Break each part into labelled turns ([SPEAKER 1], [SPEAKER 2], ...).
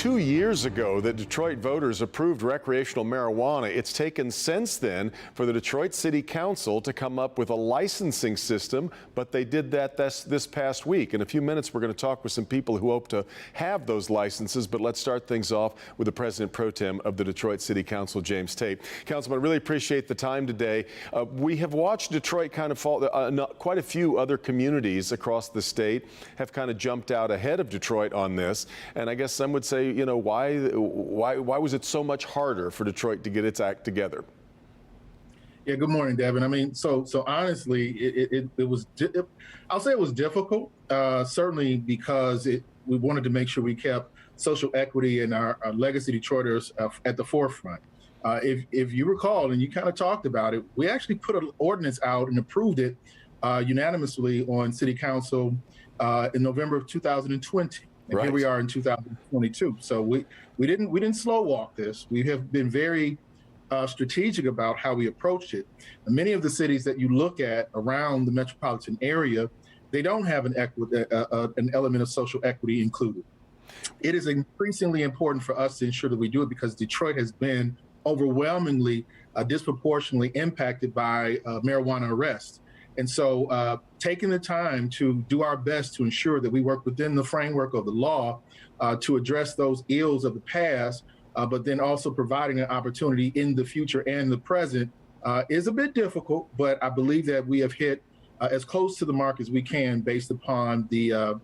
[SPEAKER 1] 2 years ago that Detroit voters approved recreational marijuana. It's taken since then for the Detroit City Council to come up with a licensing system, but they did that this past week. In a few minutes, we're going to talk with some people who hope to have those licenses, but let's start things off with the President Pro Tem of the Detroit City Council, James Tate. Councilman, I really appreciate the time today. We have watched Detroit kind of fall, quite a few other communities across the state have kind of jumped out ahead of Detroit on this, and I guess some would say, you know, why was it so much harder for Detroit to get its act together?
[SPEAKER 2] Yeah, good morning, Devin. I mean, so honestly, I'll say it was difficult, certainly because we wanted to make sure we kept social equity and our legacy Detroiters at the forefront. If you recall, and you kind of talked about it, we actually put an ordinance out and approved it unanimously on City Council in November of 2020. And
[SPEAKER 1] right.
[SPEAKER 2] Here we are in 2022. So we didn't slow walk this. We have been very strategic about how we approached it. And many of the cities that you look at around the metropolitan area, they don't have an element of social equity included. It is increasingly important for us to ensure that we do it because Detroit has been overwhelmingly disproportionately impacted by marijuana arrests. And so taking the time to do our best to ensure that we work within the framework of the law to address those ills of the past, but then also providing an opportunity in the future and the present is a bit difficult, but I believe that we have hit as close to the mark as we can based upon the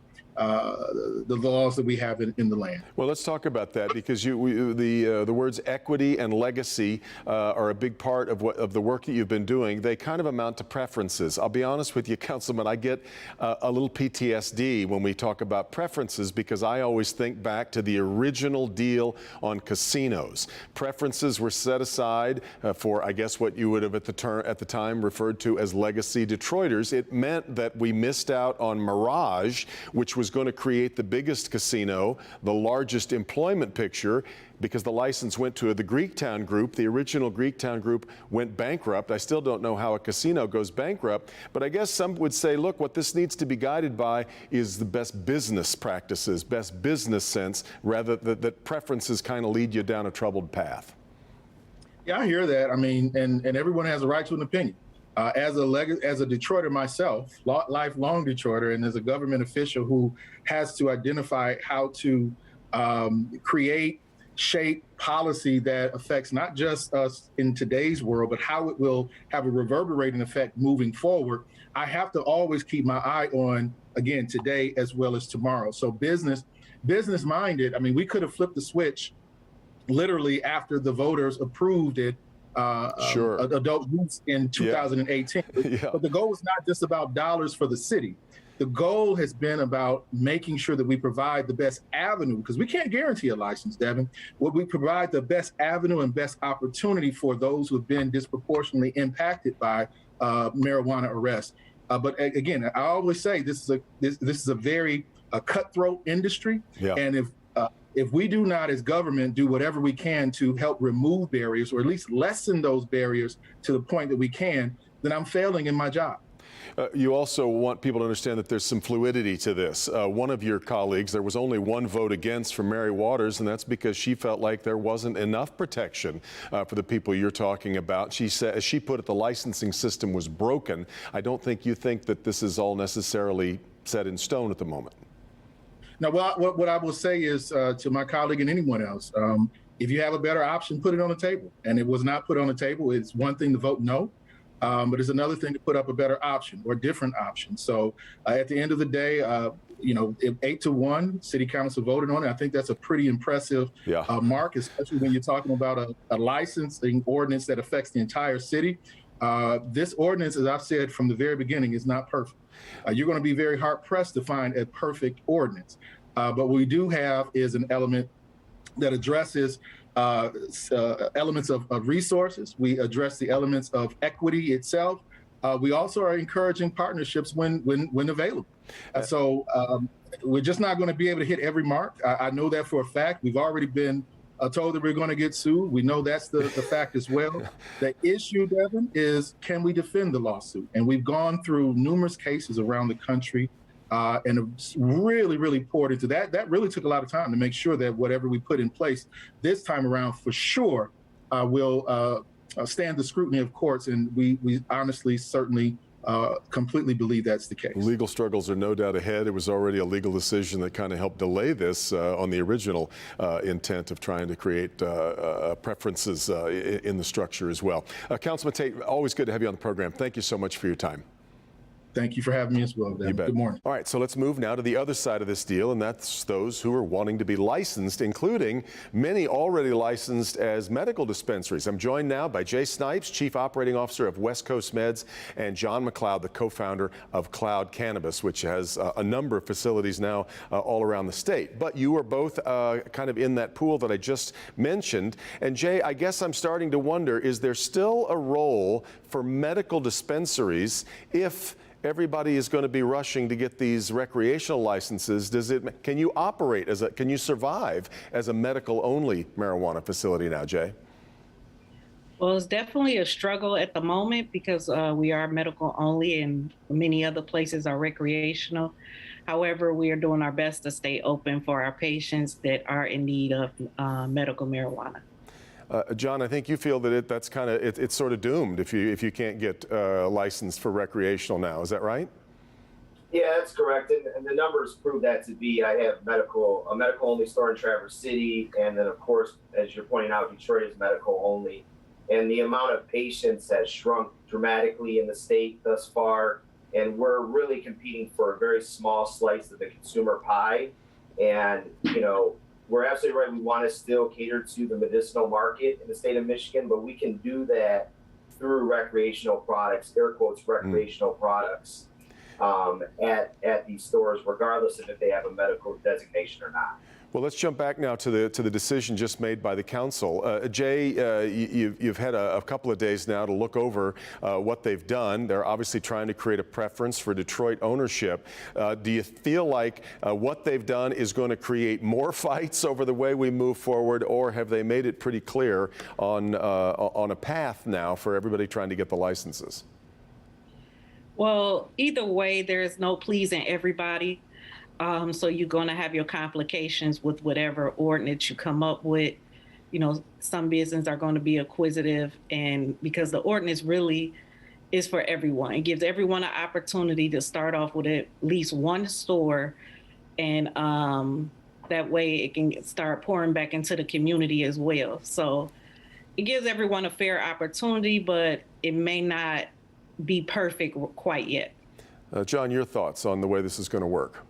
[SPEAKER 2] laws that we have in the land.
[SPEAKER 1] Well, let's talk about that because the words equity and legacy are a big part of the work that you've been doing. They kind of amount to preferences. I'll be honest with you, Councilman, I get a little PTSD when we talk about preferences because I always think back to the original deal on casinos. Preferences were set aside for, I guess, what you would have at the time referred to as legacy Detroiters. It meant that we missed out on Mirage, which was going to create the biggest casino, the largest employment picture, because the license went to the Greektown Group. The original Greektown Group went bankrupt. I still don't know how a casino goes bankrupt, but I guess some would say, look, what this needs to be guided by is the best business practices, best business sense, rather that preferences kind of lead you down a troubled path.
[SPEAKER 2] Yeah, I hear that. I mean, and everyone has a right to an opinion. As a Detroiter myself, lifelong Detroiter, and as a government official who has to identify how to create, shape policy that affects not just us in today's world, but how it will have a reverberating effect moving forward, I have to always keep my eye on, again, today as well as tomorrow. So business minded, I mean, we could have flipped the switch literally after the voters approved it.
[SPEAKER 1] Sure.
[SPEAKER 2] Adult use in 2018.
[SPEAKER 1] Yeah.
[SPEAKER 2] But the goal is not just about dollars for the city. The goal has been about making sure that we provide the best avenue, because we can't guarantee a license, Devin. Well, we provide the best avenue and best opportunity for those who have been disproportionately impacted by marijuana arrests. But again, I always say this is a very cutthroat industry,
[SPEAKER 1] yeah.
[SPEAKER 2] And if we do not, as government, do whatever we can to help remove barriers, or at least lessen those barriers to the point that we can, then I'm failing in my job.
[SPEAKER 1] You also want people to understand that there's some fluidity to this. One of your colleagues, there was only one vote against from Mary Waters, and that's because she felt like there wasn't enough protection for the people you're talking about. She said, as she put it, the licensing system was broken. I don't think you think that this is all necessarily set in stone at the moment.
[SPEAKER 2] Now, what I will say is to my colleague and anyone else, if you have a better option, put it on the table. And it was not put on the table. It's one thing to vote no, but it's another thing to put up a better option or different option. So at the end of the day, you know, if 8-1, City Council voted on it. I think that's a pretty impressive mark, especially when you're talking about a licensing ordinance that affects the entire city. This ordinance, as I've said from the very beginning, is not perfect. You're going to be very hard-pressed to find a perfect ordinance. But what we do have is an element that addresses elements of resources. We address the elements of equity itself. We also are encouraging partnerships when available. So we're just not going to be able to hit every mark. I know that for a fact. We've already been told that we're going to get sued. We know that's the fact as well. The issue, Devin, is can we defend the lawsuit? And we've gone through numerous cases around the country and it's really, really poured into that. That really took a lot of time to make sure that whatever we put in place this time around, for sure, will stand the scrutiny of courts. And we honestly, certainly, completely believe that's the case.
[SPEAKER 1] Legal struggles are no doubt ahead. It was already a legal decision that kind of helped delay this on the original intent of trying to create preferences in the structure as well. Councilman Tate, always good to have you on the program. Thank you so much for your time.
[SPEAKER 2] Thank you for having me as well, Dan. Good morning.
[SPEAKER 1] All right, so let's move now to the other side of this deal, and that's those who are wanting to be licensed, including many already licensed as medical dispensaries. I'm joined now by Jay Snipes, Chief Operating Officer of West Coast Meds, and John McLeod, the co-founder of Cloud Cannabis, which has a number of facilities now all around the state. But you are both kind of in that pool that I just mentioned. And Jay, I guess I'm starting to wonder, is there still a role for medical dispensaries if everybody is going to be rushing to get these recreational licenses? Can you operate can you survive as a medical only marijuana facility now, Jay?
[SPEAKER 3] Well, it's definitely a struggle at the moment because we are medical only and many other places are recreational. However, we are doing our best to stay open for our patients that are in need of medical marijuana.
[SPEAKER 1] John, I think you feel that that's kind of it's sort of doomed if you can't get licensed for recreational now. Is that right?
[SPEAKER 4] Yeah, that's correct, and the numbers prove that to be. I have a medical only store in Traverse City, and then of course, as you're pointing out, Detroit is medical only, and the amount of patients has shrunk dramatically in the state thus far, and we're really competing for a very small slice of the consumer pie, and we're absolutely right. We want to still cater to the medicinal market in the state of Michigan, but we can do that through recreational products, air quotes, recreational products at these stores, regardless of if they have a medical designation or not.
[SPEAKER 1] Well, let's jump back now to the decision just made by the council. Jay, you've had a couple of days now to look over what they've done. They're obviously trying to create a preference for Detroit ownership. Do you feel like what they've done is going to create more fights over the way we move forward, or have they made it pretty clear on a path now for everybody trying to get the licenses?
[SPEAKER 3] Well, either way, there's no pleasing everybody. So you're going to have your complications with whatever ordinance you come up with. Some businesses are going to be acquisitive, and because the ordinance really is for everyone. It gives everyone an opportunity to start off with at least one store, and that way it can start pouring back into the community as well. So it gives everyone a fair opportunity, but it may not be perfect quite yet.
[SPEAKER 1] John, your thoughts on the way this is going to work?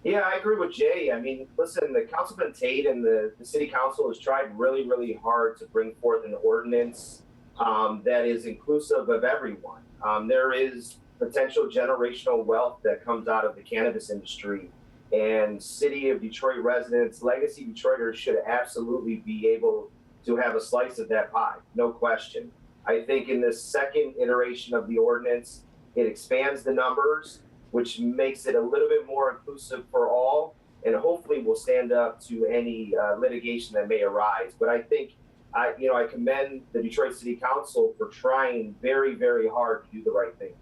[SPEAKER 4] Yeah, I agree with Jay. I mean, listen, the Councilman Tate and the City Council has tried really, really hard to bring forth an ordinance that is inclusive of everyone. There is potential generational wealth that comes out of the cannabis industry, and City of Detroit residents, legacy Detroiters, should absolutely be able to have a slice of that pie, no question. I think in this second iteration of the ordinance, it expands the numbers, which makes it a little bit more inclusive for all, and hopefully will stand up to any litigation that may arise. But I think, I commend the Detroit City Council for trying very, very hard to do the right thing.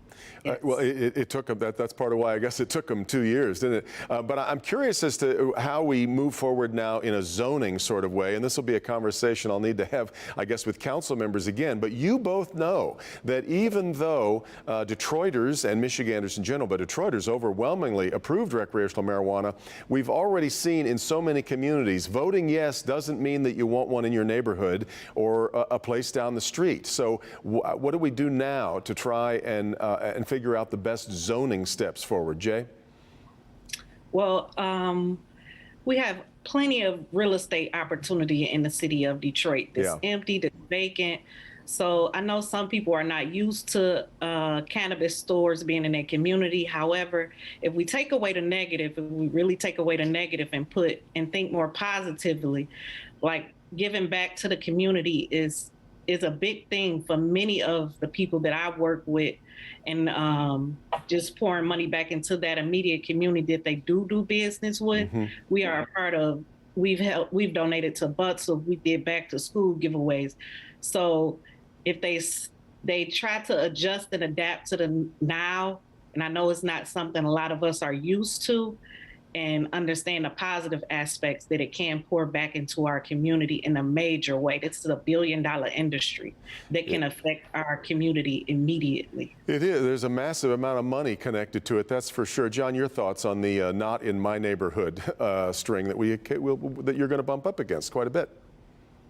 [SPEAKER 1] Well, it took them, that's part of why I guess it took them 2 years, didn't it? But I'm curious as to how we move forward now in a zoning sort of way, and this will be a conversation I'll need to have, I guess, with council members again. But you both know that even though Detroiters and Michiganders in general, but Detroiters overwhelmingly approved recreational marijuana, we've already seen in so many communities, voting yes doesn't mean that you want one in your neighborhood or a place down the street. So what do we do now to try and figure out the best zoning steps forward? Jay?
[SPEAKER 3] Well, we have plenty of real estate opportunity in the city of Detroit that's empty, that's vacant. So I know some people are not used to cannabis stores being in their community. However, if we take away the negative, if we really take away the negative and think more positively, like giving back to the community is a big thing for many of the people that I work with, and just pouring money back into that immediate community that they do business with. Mm-hmm. We are a part of, we've donated to Butts, we did back to school giveaways. So if they try to adjust and adapt to the now, And I know it's not something a lot of us are used to, and understand the positive aspects that it can pour back into our community in a major way. This is a billion-dollar industry that can affect our community immediately.
[SPEAKER 1] It is. There's a massive amount of money connected to it, that's for sure. John, your thoughts on the not in my neighborhood string that that you're going to bump up against quite a bit?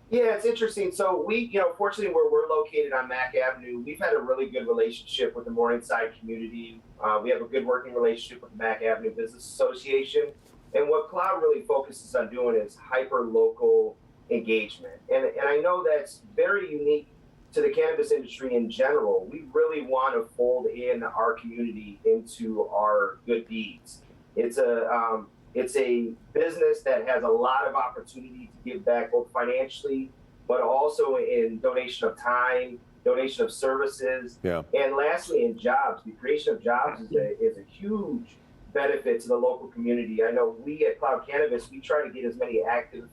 [SPEAKER 4] Yeah, it's interesting. So fortunately, where we're located on Mack Avenue, we've had a really good relationship with the Morningside community. We have a good working relationship with the Mack Avenue Business Association. And what Cloud really focuses on doing is hyper-local engagement. And I know that's very unique to the cannabis industry in general. We really want to fold in our community into our good deeds. It's a business that has a lot of opportunity to give back, both financially, but also in donation of time, donation of services, and lastly, in jobs. The creation of jobs is a huge benefit to the local community. I know we at Cloud Cannabis, we try to get as many active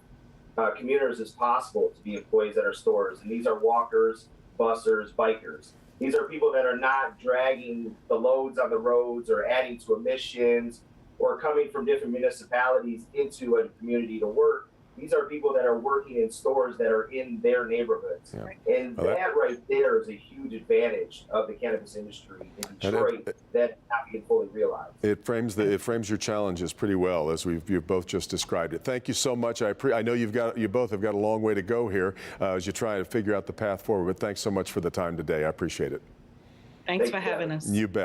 [SPEAKER 4] commuters as possible to be employees at our stores, and these are walkers, bussers, bikers. These are people that are not dragging the loads on the roads or adding to emissions or coming from different municipalities into a community to work. These are people that are working in stores that are in their neighborhoods. Yeah. And that right there is a huge advantage of the cannabis industry in Detroit that not being fully realized.
[SPEAKER 1] It frames your challenges pretty well, as you've both just described it. Thank you so much. I know you both have got a long way to go here as you try to figure out the path forward, but thanks so much for the time today. I appreciate it.
[SPEAKER 3] Thanks for having us.
[SPEAKER 1] You bet.